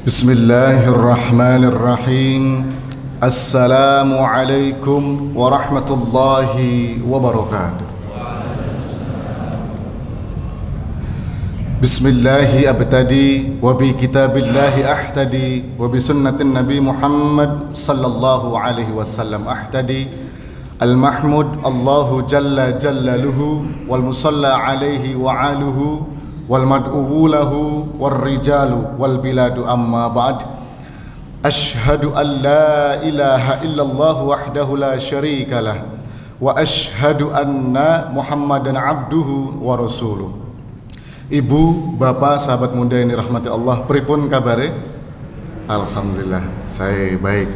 Bismillahirrahmanirrahim. Assalamualaikum warahmatullahi wabarakatuh. Bismillahi abtadi wa bi kitabillahi ahtadi wa bi sunnatin Nabi Muhammad sallallahu alaihi wasallam ahtadi. Al-mahmud Allahu jalla jallaluhu wal musalla alaihi wa aluhu wal mad'uwu lahu wal rijalu wal biladu amma ba'd. Ashhadu an la ilaha illallah wahdahu la syarika lah wa ashhadu anna Muhammadan abduhu wa rasuluh. Ibu, bapak, sahabat muda yang dirahmati Allah, pripun kabare? Alhamdulillah, saya baik.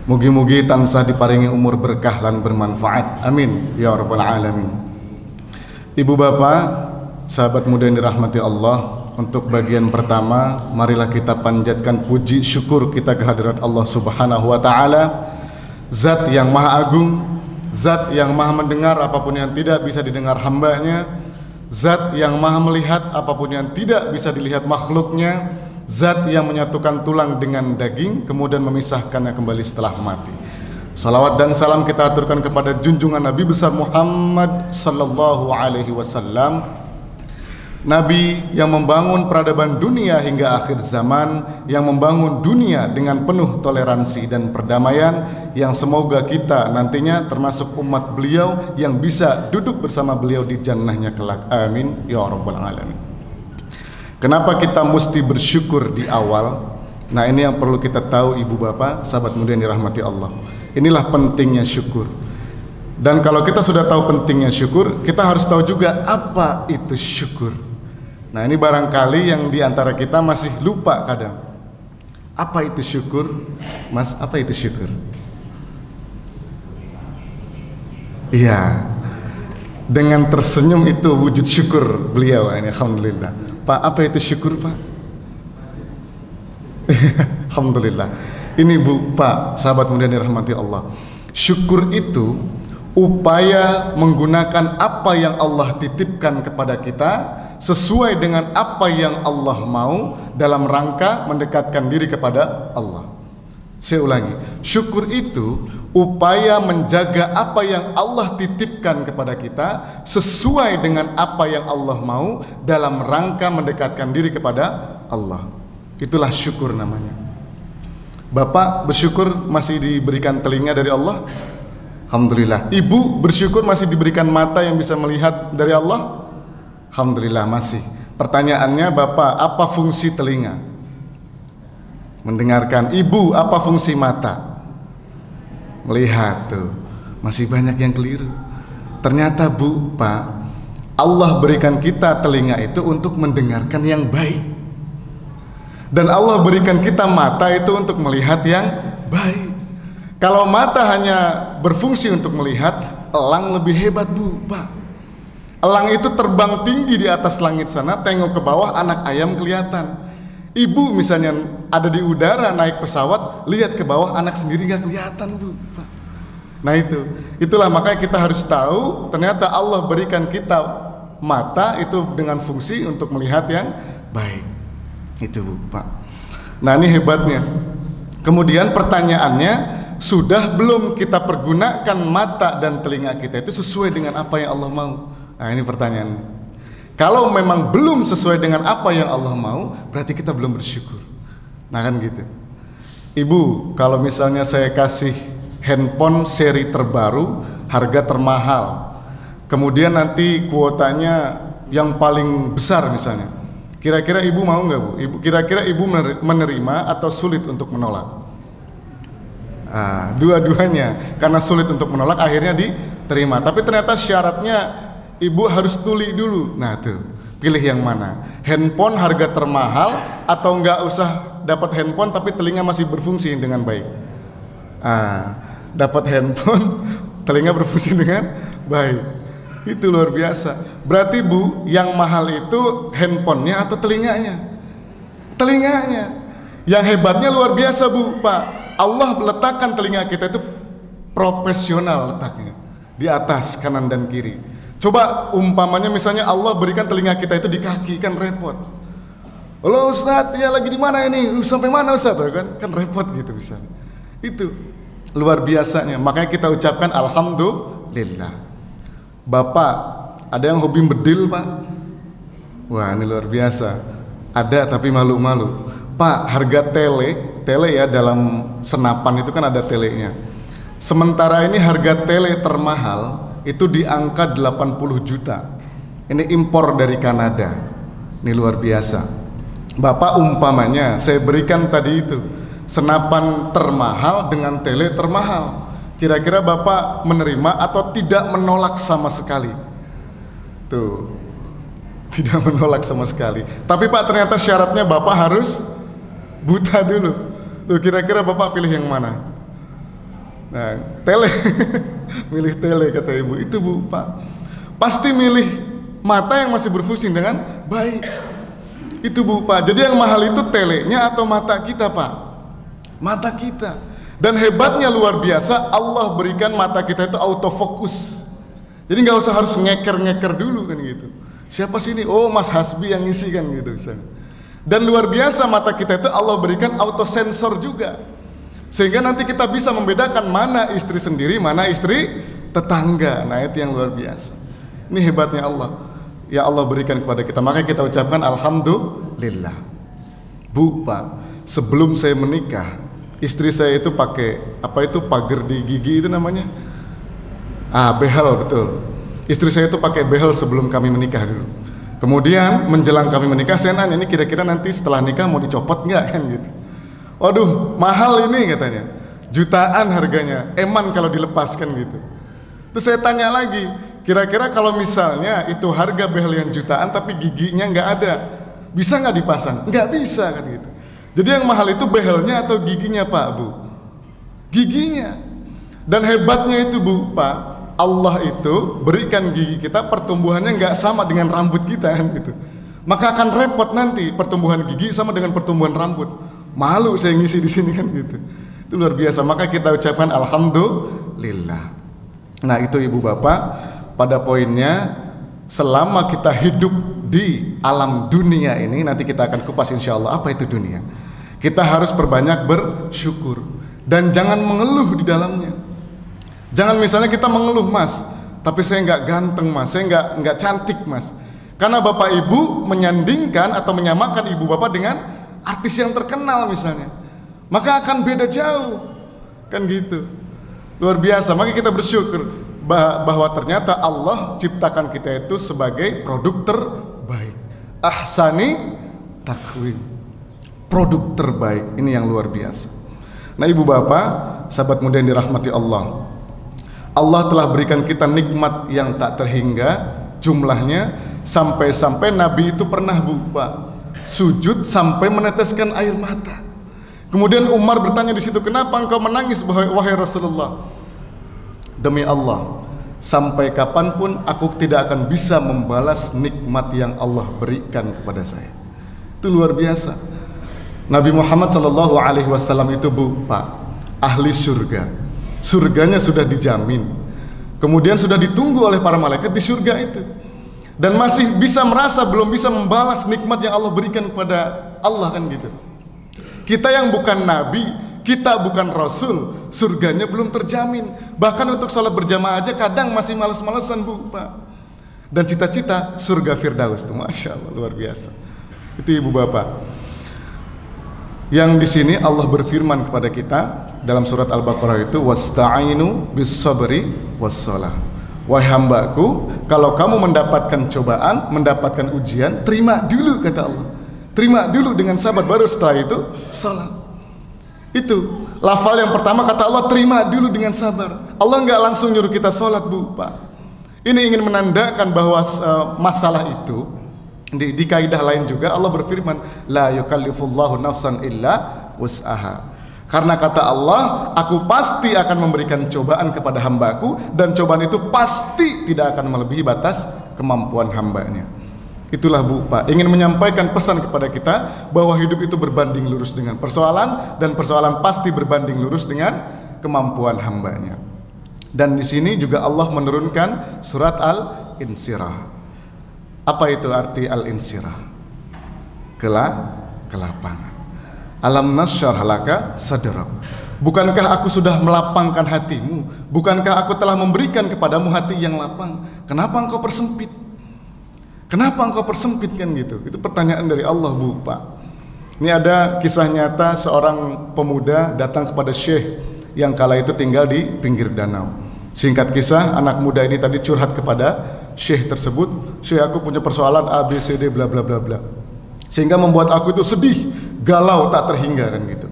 Mugi-mugi tansah diparingi umur berkah lan bermanfaat. Amin ya rabbal alamin. Ibu bapak, sahabat muda yang dirahmati Allah, untuk bagian pertama marilah kita panjatkan puji syukur kita kehadirat Allah Subhanahu wa taala, Zat yang maha agung, Zat yang maha mendengar apapun yang tidak bisa didengar hambanya, Zat yang maha melihat apapun yang tidak bisa dilihat makhluknya, Zat yang menyatukan tulang dengan daging kemudian memisahkannya kembali setelah mati. Salawat dan salam kita aturkan kepada junjungan Nabi besar Muhammad sallallahu alaihi wasallam, Nabi yang membangun peradaban dunia hingga akhir zaman, yang membangun dunia dengan penuh toleransi dan perdamaian, yang semoga kita nantinya termasuk umat beliau yang bisa duduk bersama beliau di jannahnya kelak. Amin ya rabbal alamin. Kenapa kita mesti bersyukur di awal? Nah, ini yang perlu kita tahu ibu bapak, sahabat muda yang dirahmati Allah. Inilah pentingnya syukur. Dan kalau kita sudah tahu pentingnya syukur, kita harus tahu juga apa itu syukur. Nah, ini barangkali yang diantara kita masih lupa kadang. Apa itu syukur? Mas, apa itu syukur? Iya, dengan tersenyum itu wujud syukur beliau ini, alhamdulillah. Pak, apa itu syukur, Pak? Alhamdulillah. Ini Bu, Pak, sahabat muda yang dirahmati Allah. Syukur itu upaya menggunakan apa yang Allah titipkan kepada kita sesuai dengan apa yang Allah mau dalam rangka mendekatkan diri kepada Allah. Saya ulangi, syukur itu upaya menjaga apa yang Allah titipkan kepada kita sesuai dengan apa yang Allah mau dalam rangka mendekatkan diri kepada Allah. Itulah syukur namanya. Bapak bersyukur masih diberikan telinga dari Allah? Alhamdulillah. Ibu bersyukur masih diberikan mata yang bisa melihat dari Allah? Alhamdulillah masih. Pertanyaannya, Bapak, apa fungsi telinga? Mendengarkan. Ibu, apa fungsi mata? Melihat. Tuh, masih banyak yang keliru. Ternyata Bu, Pak, Allah berikan kita telinga itu untuk mendengarkan yang baik, dan Allah berikan kita mata itu untuk melihat yang baik. Kalau mata hanya berfungsi untuk melihat, elang lebih hebat Bu, Pak. Elang itu terbang tinggi di atas langit sana, tengok ke bawah, anak ayam kelihatan. Ibu misalnya ada di udara naik pesawat, lihat ke bawah, anak sendiri gak kelihatan Bu, Pak. Nah itulah makanya kita harus tahu ternyata Allah berikan kita mata itu dengan fungsi untuk melihat yang baik. Itu Bu, Pak. Nah ini hebatnya. Kemudian pertanyaannya, sudah belum kita pergunakan mata dan telinga kita itu sesuai dengan apa yang Allah mau? Nah ini pertanyaannya. Kalau memang belum sesuai dengan apa yang Allah mau, berarti kita belum bersyukur. Nah kan gitu. Ibu, kalau misalnya saya kasih handphone seri terbaru, harga termahal, kemudian nanti kuotanya yang paling besar misalnya, kira-kira ibu mau nggak Bu? Kira-kira ibu menerima atau sulit untuk menolak? Dua-duanya, karena sulit untuk menolak akhirnya diterima. Tapi ternyata syaratnya ibu harus tuli dulu. Nah tuh, pilih yang mana? Handphone harga termahal atau nggak usah dapat handphone tapi telinga masih berfungsi dengan baik? Dapat handphone, telinga berfungsi dengan baik. Itu luar biasa. Berarti Bu, yang mahal itu handphonenya atau telinganya? Telinganya. Yang hebatnya luar biasa Bu, Pak. Allah letakkan telinga kita itu profesional letaknya di atas kanan dan kiri. Coba umpamanya misalnya Allah berikan telinga kita itu di kaki, kan repot. Halo Ustadz, ya lagi di mana ini? Lu sampai mana Ustadz? Kan repot gitu bisa. Itu luar biasanya. Makanya kita ucapkan alhamdulillah. Bapak, ada yang hobi bedil Pak? Wah ini luar biasa. Ada tapi malu-malu. Pak, harga tele ya dalam senapan itu kan ada telenya. Sementara ini harga tele termahal itu di angka 80 juta. Ini impor dari Kanada. Ini luar biasa. Bapak umpamanya saya berikan tadi itu senapan termahal dengan tele termahal. Kira-kira Bapak menerima atau tidak menolak sama sekali? Tuh, tidak menolak sama sekali. Tapi Pak ternyata syaratnya Bapak harus buta dulu. Tuh kira-kira Bapak pilih yang mana? Nah, tele. Milih tele kata ibu. Itu Bu, Pak. Pasti milih mata yang masih berfungsi dengan baik. Itu Bu, Pak. Jadi yang mahal itu telenya atau mata kita, Pak? Mata kita. Dan hebatnya luar biasa, Allah berikan mata kita itu autofokus. Jadi nggak usah harus ngeker-ngeker dulu kan gitu. Siapa sih ini? Oh, Mas Hasbi yang ngisi kan gitu misalnya. Dan luar biasa mata kita itu Allah berikan auto sensor juga. Sehingga nanti kita bisa membedakan mana istri sendiri, mana istri tetangga. Nah itu yang luar biasa. Ini hebatnya Allah. Ya Allah berikan kepada kita. Maka kita ucapkan alhamdulillah. Bu, Pak, sebelum saya menikah, istri saya itu pakai apa itu pagar di gigi itu namanya? Behel, betul. Istri saya itu pakai behel sebelum kami menikah dulu. Kemudian menjelang kami menikah, saya nanya ini kira-kira nanti setelah nikah mau dicopot nggak kan gitu. Waduh, mahal ini katanya. Jutaan harganya. Eman kalau dilepaskan gitu. Terus saya tanya lagi, kira-kira kalau misalnya itu harga behel yang jutaan tapi giginya nggak ada, bisa nggak dipasang? Nggak bisa kan gitu. Jadi yang mahal itu behelnya atau giginya Pak, Bu? Giginya. Dan hebatnya itu Bu, Pak, Allah itu berikan gigi kita pertumbuhannya nggak sama dengan rambut kita kan gitu. Maka akan repot nanti pertumbuhan gigi sama dengan pertumbuhan rambut. Malu saya ngisi di sini kan gitu. Itu luar biasa. Maka kita ucapkan alhamdulillah. Nah itu ibu bapak, pada poinnya selama kita hidup di alam dunia ini, nanti kita akan kupas insya Allah apa itu dunia. Kita harus perbanyak bersyukur dan jangan mengeluh di dalamnya. Jangan misalnya kita mengeluh, Mas, tapi saya nggak ganteng Mas, saya nggak cantik Mas. Karena bapak ibu menyandingkan atau menyamakan ibu bapak dengan artis yang terkenal misalnya, maka akan beda jauh kan gitu. Luar biasa. Maka kita bersyukur bahwa ternyata Allah ciptakan kita itu sebagai produk terbaik. Ahsani takwim, produk terbaik. Ini yang luar biasa. Nah ibu bapak, sahabat muda yang dirahmati Allah, Allah telah berikan kita nikmat yang tak terhingga jumlahnya, sampai-sampai Nabi itu pernah Pak sujud sampai meneteskan air mata. Kemudian Umar bertanya di situ, kenapa engkau menangis wahai Rasulullah? Demi Allah, sampai kapanpun aku tidak akan bisa membalas nikmat yang Allah berikan kepada saya. Itu luar biasa. Nabi Muhammad SAW itu Pak, ahli surga. Surganya sudah dijamin. Kemudian sudah ditunggu oleh para malaikat di surga itu. Dan masih bisa merasa belum bisa membalas nikmat yang Allah berikan kepada Allah kan gitu. Kita yang bukan nabi, kita bukan rasul, surganya belum terjamin. Bahkan untuk sholat berjamaah aja kadang masih males-malesan Pak. Dan cita-cita surga Firdaus itu, masya Allah luar biasa. Itu ibu bapak. Yang di sini Allah berfirman kepada kita dalam surat Al-Baqarah itu, wasta'inu bis-sabri was-shalah. Wahai hambaku, kalau kamu mendapatkan cobaan, mendapatkan ujian, terima dulu kata Allah. Terima dulu dengan sabar, baru setelah itu salat. Itu lafal yang pertama kata Allah, terima dulu dengan sabar. Allah nggak langsung nyuruh kita salat Pak. Ini ingin menandakan bahwa masalah itu di kaidah lain juga Allah berfirman, la yukallifullahu nafsan illa wus'aha. Karena kata Allah, aku pasti akan memberikan cobaan kepada hambaku, dan cobaan itu pasti tidak akan melebihi batas kemampuan hambanya. Itulah Pak, ingin menyampaikan pesan kepada kita bahwa hidup itu berbanding lurus dengan persoalan, dan persoalan pasti berbanding lurus dengan kemampuan hambanya. Dan di sini juga Allah menurunkan surat Al-Insyirah. Apa itu arti Al-Insyirah? ke lapangan. Alam nasyrah laka sadrak. Bukankah aku sudah melapangkan hatimu? Bukankah aku telah memberikan kepadamu hati yang lapang? Kenapa engkau persempit? Kenapa engkau persempit kan gitu? Itu pertanyaan dari Allah, Bu, Pak. Ini ada kisah nyata seorang pemuda datang kepada Syekh yang kala itu tinggal di pinggir danau. Singkat kisah, anak muda ini tadi curhat kepada Syekh tersebut, Syekh, aku punya persoalan A, B, C, D, bla bla bla bla. Sehingga membuat aku itu sedih, galau tak terhingga kan gitu.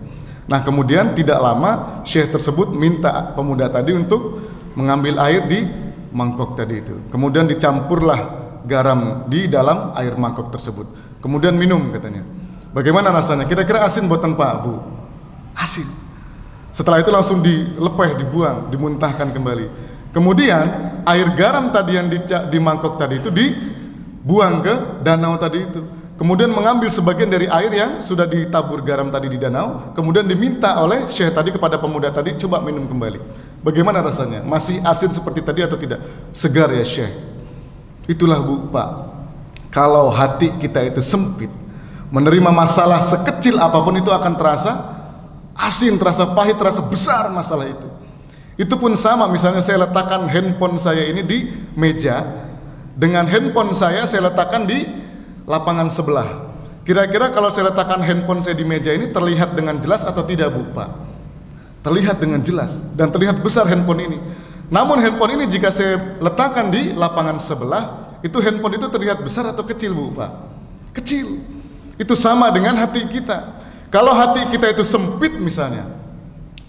Nah kemudian tidak lama Syekh tersebut minta pemuda tadi untuk mengambil air di mangkok tadi itu. Kemudian dicampurlah garam di dalam air mangkok tersebut. Kemudian minum katanya. Bagaimana rasanya? Kira-kira asin buatan Pak, Bu? Asin. Setelah itu langsung dilepeh, dibuang, dimuntahkan kembali. Kemudian air garam tadi yang di mangkok tadi itu dibuang ke danau tadi itu. Kemudian mengambil sebagian dari air yang sudah ditabur garam tadi di danau, kemudian diminta oleh Syekh tadi kepada pemuda tadi, coba minum kembali. Bagaimana rasanya? Masih asin seperti tadi atau tidak? Segar ya Syekh. Itulah, Bu, Pak. Kalau hati kita itu sempit, menerima masalah sekecil apapun itu akan terasa asin, terasa pahit, terasa besar masalah itu. Itu pun sama, misalnya saya letakkan handphone saya ini di meja, dengan handphone saya letakkan di lapangan sebelah. Kira-kira kalau saya letakkan handphone saya di meja ini terlihat dengan jelas atau tidak, Bu, Pak? Terlihat dengan jelas dan terlihat besar handphone ini. Namun handphone ini jika saya letakkan di lapangan sebelah, itu handphone itu terlihat besar atau kecil, Bu, Pak? Kecil. Itu sama dengan hati kita. Kalau hati kita itu sempit misalnya,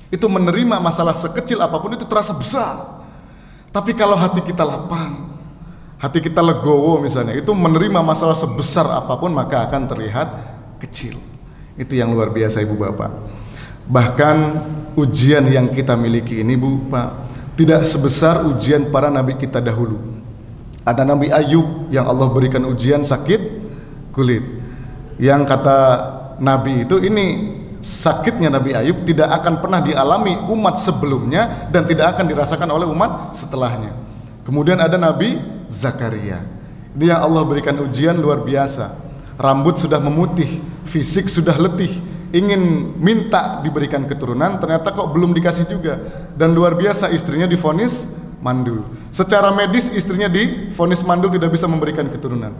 itu menerima masalah sekecil apapun itu terasa besar. Tapi kalau hati kita lapang, hati kita legowo misalnya, itu menerima masalah sebesar apapun maka akan terlihat kecil. Itu yang luar biasa, Ibu Bapak. Bahkan ujian yang kita miliki ini, Bu, Pak, tidak sebesar ujian para nabi kita dahulu. Ada Nabi Ayub yang Allah berikan ujian sakit kulit, yang kata Nabi itu, ini sakitnya Nabi Ayub tidak akan pernah dialami umat sebelumnya dan tidak akan dirasakan oleh umat setelahnya. Kemudian ada Nabi Zakaria. Dia Allah berikan ujian luar biasa. Rambut sudah memutih, fisik sudah letih, ingin minta diberikan keturunan, ternyata kok belum dikasih juga. Dan luar biasa, istrinya divonis mandul. Secara medis istrinya divonis mandul, tidak bisa memberikan keturunan.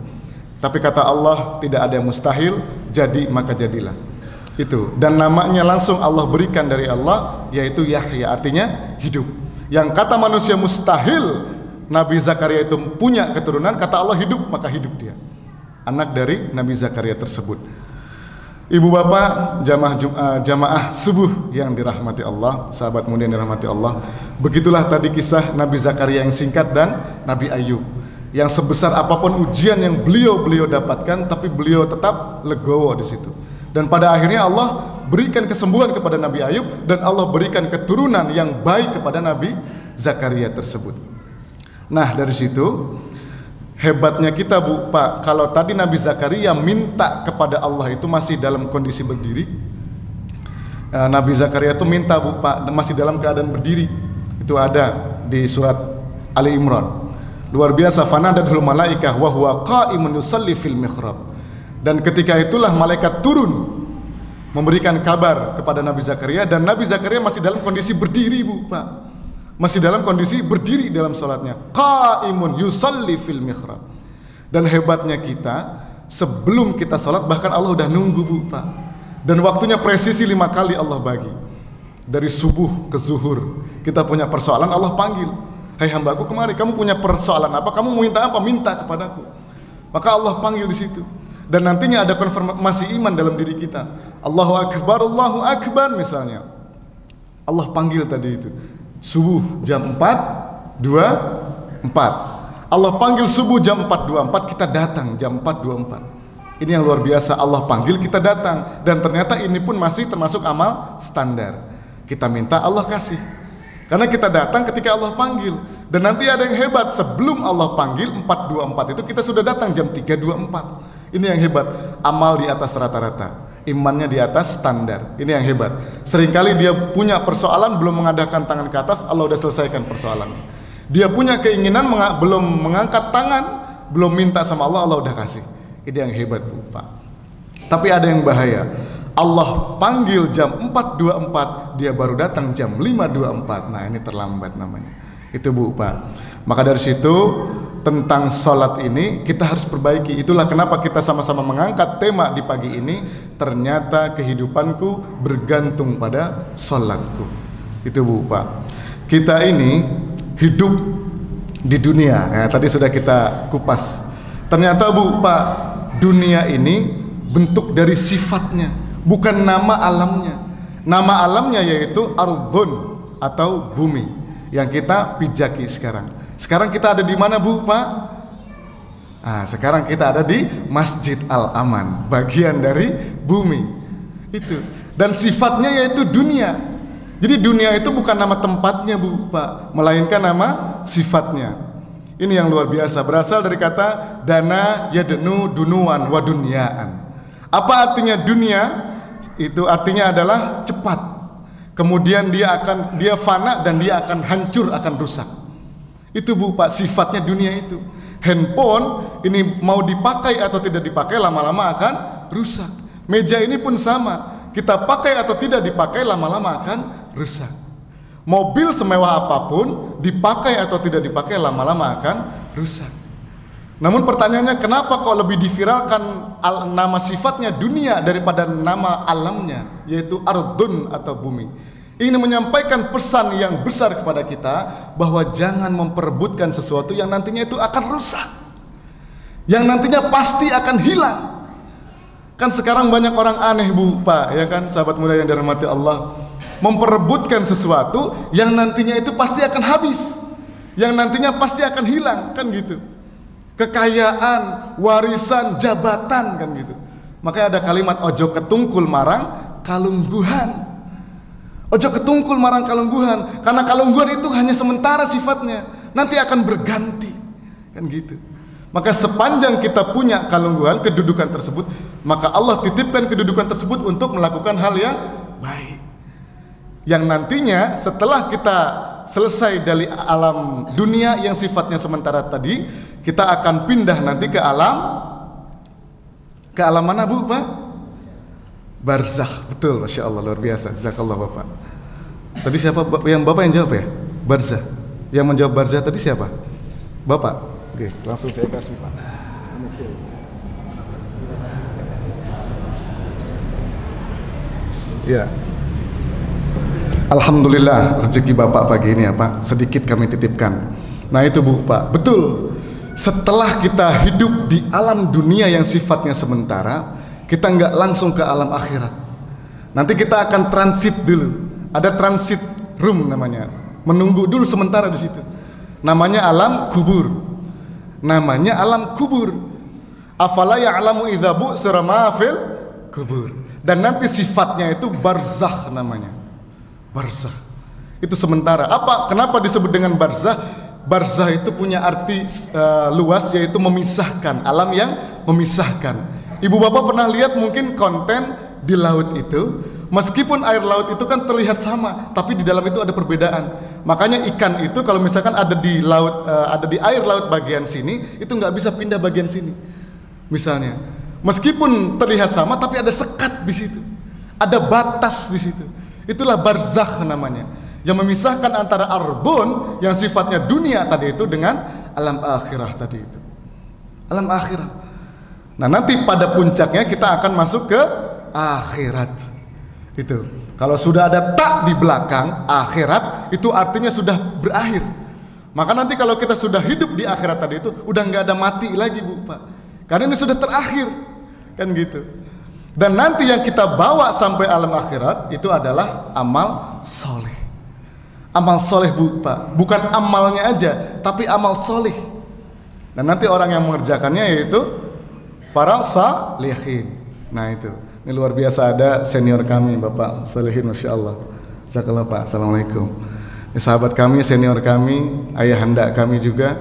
Tapi kata Allah, tidak ada yang mustahil, jadi maka jadilah. Itu. Dan namanya langsung Allah berikan dari Allah, yaitu Yahya, artinya hidup. Yang kata manusia mustahil Nabi Zakaria itu punya keturunan, kata Allah hidup, maka hidup dia. Anak dari Nabi Zakaria tersebut. Ibu bapak, jamaah subuh yang dirahmati Allah, sahabat mulia yang dirahmati Allah. Begitulah tadi kisah Nabi Zakaria yang singkat dan Nabi Ayub, yang sebesar apapun ujian yang beliau dapatkan, tapi beliau tetap legowo di situ. Dan pada akhirnya Allah berikan kesembuhan kepada Nabi Ayub, dan Allah berikan keturunan yang baik kepada Nabi Zakaria tersebut. Nah dari situ hebatnya kita, Bu, Pak. Kalau tadi Nabi Zakaria minta kepada Allah itu masih dalam kondisi berdiri, Nabi Zakaria itu minta, Bu, Pak, masih dalam keadaan berdiri. Itu ada di surat Ali Imran. Luar biasa, fanadatul malaikah wa huwa qa'imun yusalli fil mihrab. Dan ketika itulah malaikat turun memberikan kabar kepada Nabi Zakaria, dan Nabi Zakaria masih dalam kondisi berdiri, Bu, Pak. Masih dalam kondisi berdiri dalam salatnya. Qa'imun yusalli fil mihrab. Dan hebatnya kita, sebelum kita salat bahkan Allah udah nunggu, Bu, Pak. Dan waktunya presisi 5 kali Allah bagi. Dari subuh ke zuhur kita punya persoalan, Allah panggil. Hai hambaku, kemari, kamu punya persoalan apa? Kamu mau minta apa? Minta kepadaku. Maka Allah panggil di situ. Dan nantinya ada konfirmasi iman dalam diri kita. Allahu Akbar misalnya. Allah panggil tadi itu. Subuh jam 4.24. Allah panggil subuh jam 4.24, kita datang jam 4.24. Ini yang luar biasa, Allah panggil kita datang. Dan ternyata ini pun masih termasuk amal standar. Kita minta, Allah kasih. Karena kita datang ketika Allah panggil. Dan nanti ada yang hebat, sebelum Allah panggil 4.24 itu kita sudah datang jam 3.24. Ini yang hebat, amal di atas rata-rata, imannya di atas standar. Ini yang hebat. Seringkali dia punya persoalan, belum mengadakan tangan ke atas, Allah udah selesaikan persoalannya. Dia punya keinginan, belum mengangkat tangan, belum minta sama Allah, Allah udah kasih. Ini yang hebat, Bu, Pak. Tapi ada yang bahaya. Allah panggil jam 4.24, dia baru datang jam 5.24. Nah, ini terlambat namanya. Itu Bu Pak. Maka dari situ tentang sholat ini kita harus perbaiki. Itulah kenapa kita sama-sama mengangkat tema di pagi ini. Ternyata kehidupanku bergantung pada sholatku. Itu Bu Pak. Kita ini hidup di dunia. Ya, tadi sudah kita kupas. Ternyata Bu Pak, dunia ini bentuk dari sifatnya, bukan nama alamnya. Nama alamnya yaitu ardhun atau bumi yang kita pijaki sekarang. Sekarang kita ada di mana Bu Pak? Nah, sekarang kita ada di Masjid Al-Aman, bagian dari bumi itu. Dan sifatnya yaitu dunia. Jadi dunia itu bukan nama tempatnya Bu Pak, melainkan nama sifatnya. Ini yang luar biasa, berasal dari kata dana yadnu dunuan wa dunyaan. Apa artinya dunia? Itu artinya adalah cepat. Kemudian dia fana dan dia akan hancur, akan rusak. Itu Bu Pak, sifatnya dunia itu. Handphone ini mau dipakai atau tidak dipakai lama-lama akan rusak. Meja ini pun sama. Kita pakai atau tidak dipakai lama-lama akan rusak. Mobil semewah apapun dipakai atau tidak dipakai lama-lama akan rusak. Namun pertanyaannya, kenapa kok lebih diviralkan nama sifatnya dunia daripada nama alamnya, yaitu ardun atau bumi? Ini menyampaikan pesan yang besar kepada kita bahwa jangan memperebutkan sesuatu yang nantinya itu akan rusak, yang nantinya pasti akan hilang. Kan sekarang banyak orang aneh Bu Pak, ya kan sahabat muda yang dirahmati Allah, memperebutkan sesuatu yang nantinya itu pasti akan habis, yang nantinya pasti akan hilang, kan gitu. Kekayaan, warisan, jabatan, kan gitu. Makanya ada kalimat ojo ketungkul marang kalungguhan. Ojo ketungkul marang kalungguhan, karena kalungguhan itu hanya sementara sifatnya, nanti akan berganti, kan gitu. Maka sepanjang kita punya kalungguhan, kedudukan tersebut, maka Allah titipkan kedudukan tersebut untuk melakukan hal yang baik, yang nantinya setelah kita selesai dari alam dunia yang sifatnya sementara tadi, kita akan pindah nanti ke alam mana Bu Pak? Barzakh. Betul, Masya Allah, luar biasa. Jazakallah Bapak. Tadi siapa yang Bapak yang jawab ya? Barzakh. Yang menjawab barzakh tadi siapa? Bapak. Oke, langsung saya kasih Pak. Ya. Alhamdulillah rezeki Bapak pagi ini ya Pak, sedikit kami titipkan. Nah itu Bu Pak, betul. Setelah kita hidup di alam dunia yang sifatnya sementara, kita nggak langsung ke alam akhirat. Nanti kita akan transit dulu. Ada transit room namanya. Menunggu dulu sementara di situ. Namanya alam kubur. Namanya alam kubur. Afala ya'lamu idza bu'sira ma fil kubur. Dan nanti sifatnya itu barzakh namanya. Barzakh. Itu sementara. Kenapa disebut dengan barzakh? Barzakh itu punya arti luas, yaitu memisahkan, alam yang memisahkan. Ibu bapak pernah lihat mungkin konten di laut itu, meskipun air laut itu kan terlihat sama, tapi di dalam itu ada perbedaan. Makanya ikan itu kalau misalkan ada di laut, ada di air laut bagian sini, itu nggak bisa pindah bagian sini. Misalnya, meskipun terlihat sama, tapi ada sekat di situ, ada batas di situ. Itulah barzakh namanya, yang memisahkan antara ardun yang sifatnya dunia tadi itu dengan alam akhirah tadi itu. Alam akhirah. Nah nanti pada puncaknya kita akan masuk ke akhirat. Itu. Kalau sudah ada tak di belakang akhirat, itu artinya sudah berakhir. Maka nanti kalau kita sudah hidup di akhirat tadi itu, udah nggak ada mati lagi Bu Pak. Karena ini sudah terakhir, kan gitu. Dan nanti yang kita bawa sampai alam akhirat itu adalah amal soleh. Amal soleh Bu Pak, bukan amalnya aja, tapi amal soleh. Dan nanti orang yang mengerjakannya yaitu para salihin. Nah itu, ini luar biasa, ada senior kami Bapak Salihin, Masya Allah. Jazakallah Pak, Assalamualaikum. Ini sahabat kami, senior kami, ayahanda kami juga,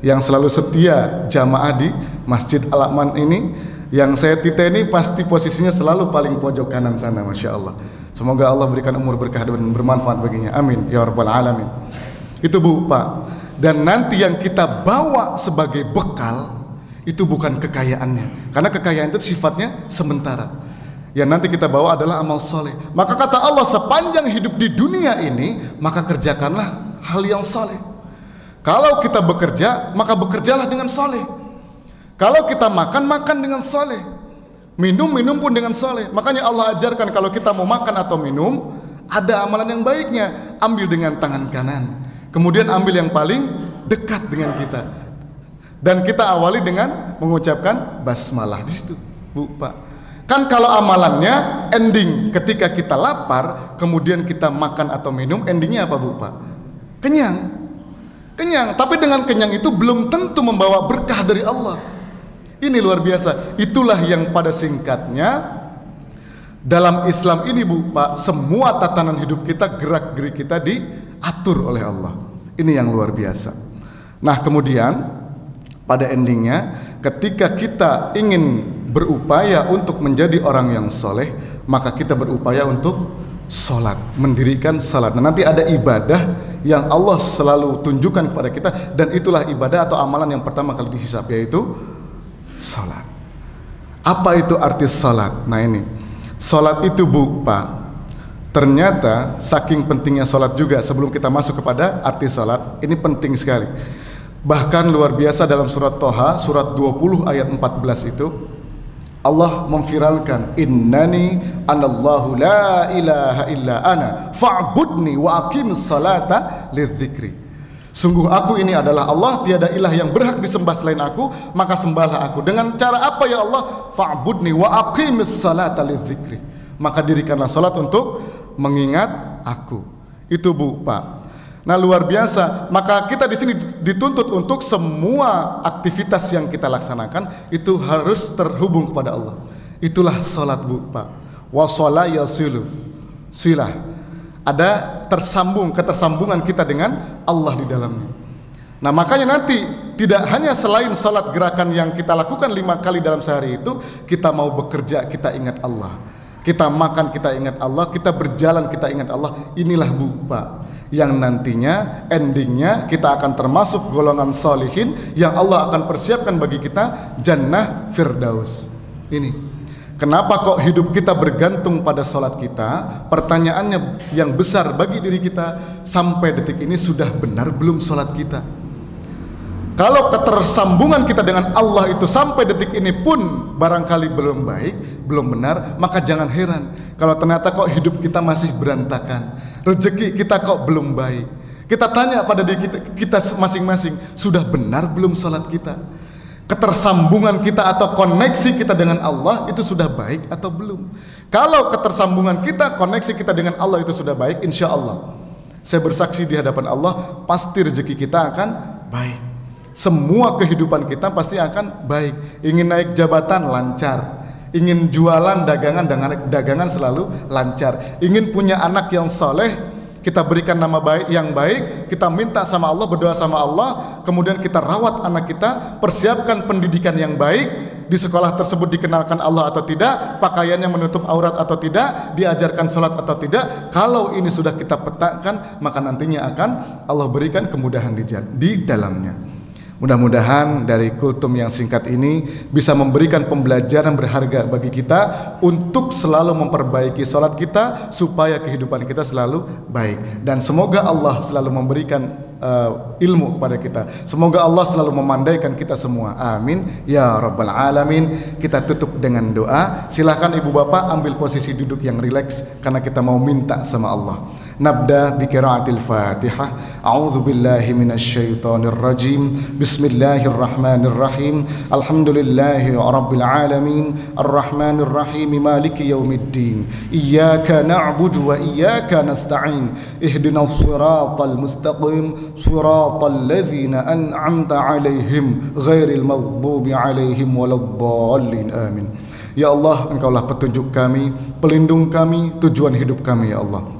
yang selalu setia jamaah di Masjid Al-Aman ini. Yang saya titeni pasti posisinya selalu paling pojok kanan sana, Masya Allah. Semoga Allah berikan umur berkah dan bermanfaat baginya, amin ya rabbal alamin. Itu Bu Pak. Dan nanti yang kita bawa sebagai bekal itu bukan kekayaannya, karena kekayaan itu sifatnya sementara. yang nanti kita bawa adalah amal soleh. Maka kata Allah, sepanjang hidup di dunia ini, maka kerjakanlah hal yang soleh. Kalau kita bekerja, maka bekerjalah dengan soleh. Kalau kita makan, makan dengan soleh. Minum, minum pun dengan soleh. Makanya Allah ajarkan kalau kita mau makan atau minum, ada amalan yang baiknya. Ambil dengan tangan kanan, kemudian ambil yang paling dekat dengan kita, dan kita awali dengan mengucapkan basmalah di situ, Bu, Pak. Kan kalau amalannya ending ketika kita lapar, kemudian kita makan atau minum, endingnya apa, Bu, Pak? Kenyang. Kenyang, tapi dengan kenyang itu belum tentu membawa berkah dari Allah. Ini luar biasa. Itulah yang pada singkatnya dalam Islam ini, Bu, Pak, semua tatanan hidup kita, gerak-gerik kita diatur oleh Allah. Ini yang luar biasa. Nah, kemudian pada endingnya, ketika kita ingin berupaya untuk menjadi orang yang soleh, maka kita berupaya untuk sholat, mendirikan sholat. Nah, nanti ada ibadah yang Allah selalu tunjukkan kepada kita, dan itulah ibadah atau amalan yang pertama kali dihisab, yaitu sholat. Apa itu arti sholat? Nah, ini sholat itu, Bu, Pak, ternyata saking pentingnya sholat juga. Sebelum kita masuk kepada arti sholat, ini penting sekali. Bahkan luar biasa, dalam surat Toha, surat 20 ayat 14 itu Allah memviralkan, innani anallahu la ilaha illa ana fa'budni wa aqimus salata lidzikri. Sungguh aku ini adalah Allah, tiada ilah yang berhak disembah selain aku, maka sembahlah aku. Dengan cara apa ya Allah? Fa'budni wa aqimus salata lidzikri. Maka dirikanlah salat untuk mengingat aku. Itu, Bu, Pak. Nah, luar biasa. Maka kita di sini dituntut untuk semua aktivitas yang kita laksanakan itu harus terhubung kepada Allah. Itulah salat, Bu, Pak. Wa shala yasilu silah. Ada ketersambungan kita dengan Allah di dalamnya. Nah, makanya nanti tidak hanya selain salat gerakan yang kita lakukan 5 kali dalam sehari itu, kita mau bekerja kita ingat Allah, kita makan kita ingat Allah, kita berjalan kita ingat Allah. Inilah, Bu, Pak, yang nantinya endingnya kita akan termasuk golongan salihin yang Allah akan persiapkan bagi kita jannah firdaus. Ini kenapa kok hidup kita bergantung pada salat kita? Pertanyaannya yang besar bagi diri kita, sampai detik ini sudah benar belum salat kita? Kalau ketersambungan kita dengan Allah itu sampai detik ini pun barangkali belum baik, belum benar, maka jangan heran kalau ternyata kok hidup kita masih berantakan, rezeki kita kok belum baik. Kita tanya pada diri kita masing-masing, sudah benar belum salat kita? Ketersambungan kita atau koneksi kita dengan Allah itu sudah baik atau belum? Kalau ketersambungan kita, koneksi kita dengan Allah itu sudah baik, insya Allah, saya bersaksi di hadapan Allah, pasti rezeki kita akan baik. Semua kehidupan kita pasti akan baik. Ingin naik jabatan, lancar. Ingin jualan, dagangan selalu lancar. Ingin punya anak yang soleh, kita berikan nama baik yang baik, kita minta sama Allah, berdoa sama Allah, kemudian kita rawat anak kita, persiapkan pendidikan yang baik, di sekolah tersebut dikenalkan Allah atau tidak, pakaiannya menutup aurat atau tidak, diajarkan sholat atau tidak. Kalau ini sudah kita petakan, maka nantinya akan Allah berikan kemudahan di dalamnya. Mudah-mudahan dari kultum yang singkat ini bisa memberikan pembelajaran berharga bagi kita untuk selalu memperbaiki salat kita supaya kehidupan kita selalu baik. Dan semoga Allah selalu memberikan ilmu kepada kita. Semoga Allah selalu memandaikan kita semua. Amin ya rabbal alamin. Kita tutup dengan doa. Silakan ibu bapak ambil posisi duduk yang rileks karena kita mau minta sama Allah. Nabda bi qiraatil Fatihah. A'udzu billahi minasy syaithanir rajim. Bismillahirrahmanirrahim. Alhamdulillahi rabbil alamin. Arrahmanir rahim. Maliki yaumiddin. Iyyaka na'budu wa iyyaka nasta'in. Ihdinas siratal mustaqim. Siratal ladzina an'amta 'alaihim ghairil maghdubi 'alaihim waladdallin. Amin. Ya Allah, Engkaulah petunjuk kami, pelindung kami, tujuan hidup kami, ya Allah.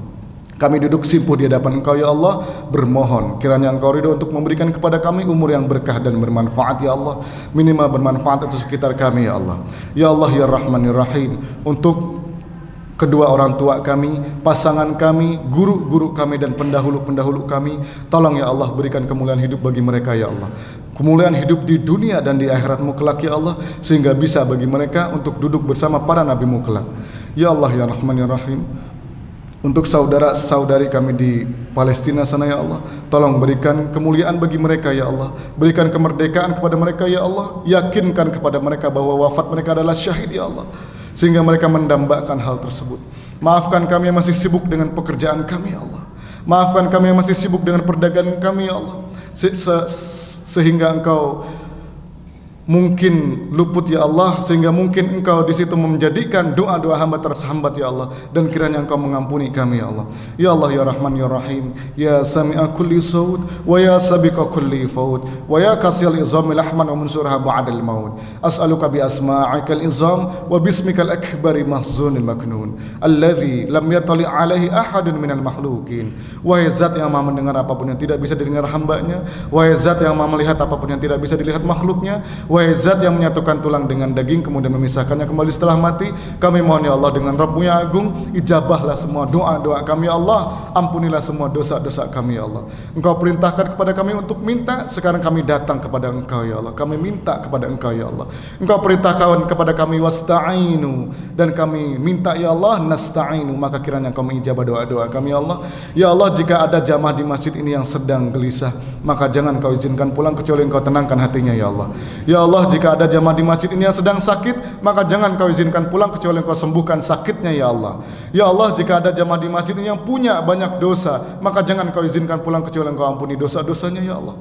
Kami duduk simpuh di hadapan Engkau, ya Allah, bermohon kiranya Engkau ridho untuk memberikan kepada kami umur yang berkah dan bermanfaat, ya Allah. Minimal bermanfaat untuk sekitar kami, ya Allah. Ya Allah, ya Rahman, ya Rahim. Untuk kedua orang tua kami, pasangan kami, guru-guru kami dan pendahulu-pendahulu kami. Tolong ya Allah berikan kemuliaan hidup bagi mereka ya Allah. Kemuliaan hidup di dunia dan di akhiratmu kelak ya Allah, sehingga bisa bagi mereka untuk duduk bersama para nabimu kelak. Ya Allah ya Rahman ya Rahim. Untuk saudara-saudari kami di Palestina sana ya Allah, tolong berikan kemuliaan bagi mereka ya Allah. Berikan kemerdekaan kepada mereka ya Allah. Yakinkan kepada mereka bahwa wafat mereka adalah syahid ya Allah, sehingga mereka mendambakan hal tersebut. Maafkan kami yang masih sibuk dengan pekerjaan kami ya Allah. Maafkan kami yang masih sibuk dengan perdagangan kami ya Allah, sehingga Engkau mungkin luput ya Allah, sehingga mungkin Engkau di situ menjadikan doa-doa hamba terhambat ya Allah, dan kiranya Engkau mengampuni kami ya Allah. Ya Allah ya Rahman ya Rahim, ya sami'a kulli saut wa ya sabiqa kulli faut wa ya kasiyal izamil ahman wa munsurha ba'dal maut. As'aluka bi asma'ikal izam wa bismikal akbari mahzunil maknun alladhi lam yatali alaihi ahadun minal makhlukin. Wahai zat yang maha mendengar apapun yang tidak bisa didengar hambanya, wahai zat yang maha melihat apapun yang tidak bisa dilihat makhluknya, wahai zat yang menyatukan tulang dengan daging kemudian memisahkannya kembali setelah mati, kami mohon ya Allah dengan Rabb-Mu yang agung, ijabahlah semua doa-doa kami ya Allah. Ampunilah semua dosa-dosa kami ya Allah. Engkau perintahkan kepada kami untuk minta, sekarang kami datang kepada Engkau ya Allah. Kami minta kepada Engkau ya Allah. Engkau perintahkan kepada kami wasta'inu, dan kami minta ya Allah nasta'inu, maka kiranya Engkau mengijabah doa-doa kami ya Allah. Ya Allah, jika ada jamaah di masjid ini yang sedang gelisah, maka jangan Kau izinkan pulang kecuali Engkau tenangkan hatinya ya Allah. Ya Allah, jika ada jamaah di masjid ini yang sedang sakit, maka jangan Kau izinkan pulang kecuali Engkau sembuhkan sakitnya ya Allah. Ya Allah, jika ada jamaah di masjid ini yang punya banyak dosa, maka jangan Kau izinkan pulang kecuali Engkau ampuni dosa-dosanya ya Allah.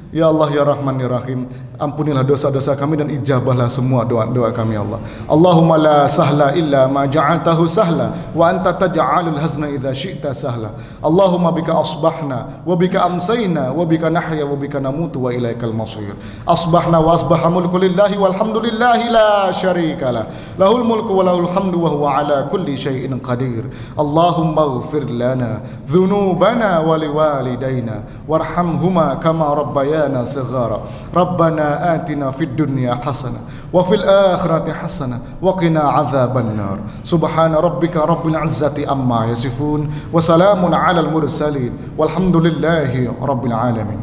Ya Allah ya Rahman ya Rahim, ampunilah dosa-dosa kami dan ijabahlah semua doa-doa kami ya Allah. Allahumma la sahla illa ma ja'altahu sahla wa anta taj'alul hazna idza syi'ta sahla. Allahumma bika asbahna wa bika amsayna wa bika nahya wa bika namutu wa ilaikal masir. Asbahna wa asbaha mulku lillahi walhamdulillahi la syarika lah. Lahul mulku wa lahul hamdu wa huwa ala kulli syai'in qadir. Allahumma ighfir lana dhunubana wa liwalidayna warhamhuma kama rabbayana صغارا ربنا آتنا في الدنيا حسنة وفي الآخرة حسنة وقنا عذاب النار سبحان ربك رب العزة عما يصفون وسلام على المرسلين والحمد لله رب العالمين.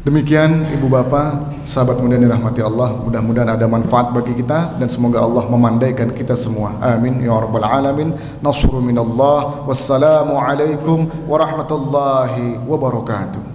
Demikian ibu bapak, sahabat muda yang dirahmati Allah, mudah-mudahan ada manfaat bagi kita dan semoga Allah memandaikan kita semua. Amin ya rabbal alamin. Nasrun minallah. Wassalamu alaikum warahmatullahi wabarakatuh.